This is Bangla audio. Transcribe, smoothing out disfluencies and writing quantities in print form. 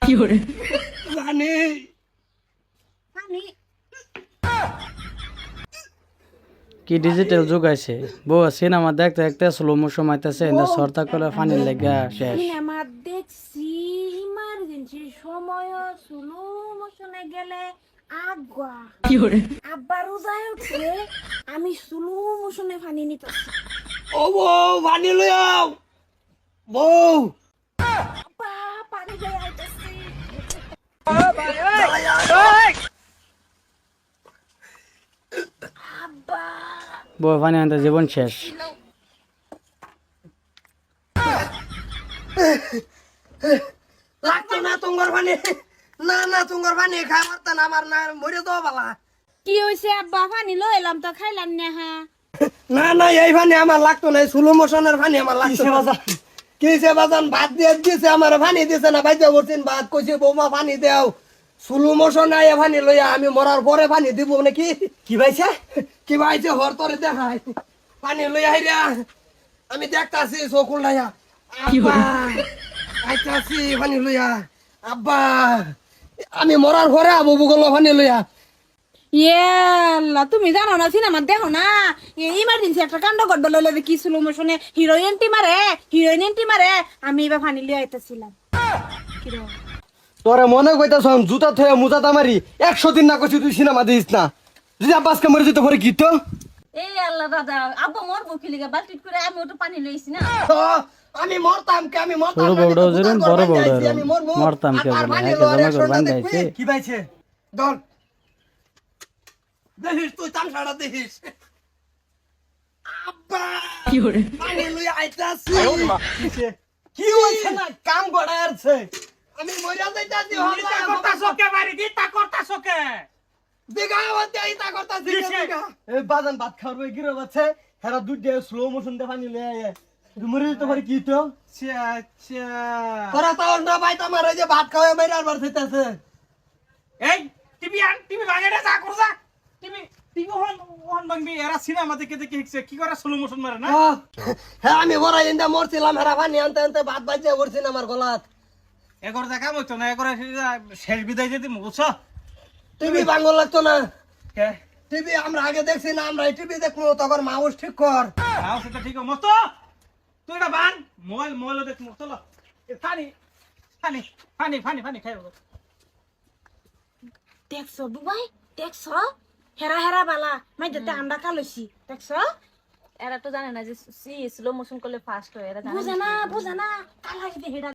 জানি কি ডিজিটাল যুগ আছে বউ সিনেমা দেখতে দেখতে স্লো মোশন আইতাছে এন্ড সরতা করে ফানি লাগা শেষ সিনেমা দেখছি ইমার্জেন্সি সময় স্লো মোশনে গেলে আগা আব্বা রোজায় উঠছে আমি স্লো মোশনে পানি নিতেছি ও বউ পানি লই আও বউ আব্বা পানি লয়ে আইতাছি আব্বা বউ ফানি আনতে জীবন শেষ লাগতো না তোমার পানি না না তোমার পানি খাই মারতা না আমার না মরে দাও বালা কি হইছে আব্বা পানি লয়ে এলাম তো খাইলাম না হা না না এই পানি আমার লাগতো না স্লো মোশনের পানি আমার লাগতো কিসে বাজান ভাত দিয়ে দিছে আমার পানি দিছে না বাইতে বলছেন ভাত কইছে বৌমা পানি দাও স্লো মোশন আয় পানি লইয়া আমি মরার পরে পানি দিব নাকি কি ভাইছে কি ভাইছে হর তোরে দেখাই পানি লইয়া আইরা আমি দেখতাছি চকুল লাইয়া আব্বা আইতাছি পানি লইয়া আব্বা আমি মরার পরে আবু বুগলো পানি লইয়া ইয়েল্লা তুমি জানো না সিনেমা দেখো না ইমার্জেন্সি একটা কাণ্ড ঘটবে লইলে কি স্লো মোশনে হিরোইন এন্টি মারে আমি এবার পানি লিয়ে আইতেছিলাম তোরে মনে কইতাছ জুতা থয়ে মুজাতা মারি 100 দিন না কইছি তুই সিনেমা দিস না যদি আব্বাসকে মরে যেতে পরে কি তো এই আল্লাহ দাদা আব্বা মরবো কি লিগা বালতি করে আমি ওটা পানি লইছি না আমি মরতাম কে আমি মরতাম ছোট বউটাও যেরকম বড় বউটাও আমি মরবো মরতাম কে আর বলে পানি একে লওয়ার জমা করে 100 বান্ধাইছে কি পাইছে দল দেখিস তুই তামসাটা দেখিস আব্বা পানি লই আইতাছি কি হইছে না কাম গড়ারছে আমি মরিয়া যাইতাছি ইতা করতাছো কে বাড়ি ইতা করতাছো কে দিগাওতে ইতা করতাছি এই বাজান ভাত খাওয়ার গিরো বাচ্চা হেরা দুধ দিয়ে স্লো মোশন দে পানি লই আয় মরে যেতে পারে কি তো আচ্ছা তোরা তো অন্য ভাই তোমার ওই যে ভাত খাওয়া মেরে আর বার হইতাছে এই টিভি ভাঙে যা কর যা টিভি হন ভাঙবি এরা সিনেমা দেখে দেখে হিকছে কি করে স্লো মোশন মারে না হ্যাঁ আমি বড় ইন্দা মরছিলাম হেরা পানি আনতে আনতে ভাত বাজে পড়ছি না আমার গলাত এগর দেখা মইতো না এগর শেষ বিদায় যদি বুঝছো টিভি ভাঙল লাগতো না কে টিভি আমরা আগে দেখছি না আমরা টিভি দেখবো তখন মাউস ঠিক কর নাও সেটা ঠিক মতো তুই এটা বান মোবাইল দেখ চলো ফানি খাইব দেখছো বুবাই দেখছো হেরা বালা মাই যেতে আমরা কালছি দেখছো এরা তো জানে না যে স্লো মোশন করলে ফাস্ট হয় এরা জানে বুঝে না কালা হেডা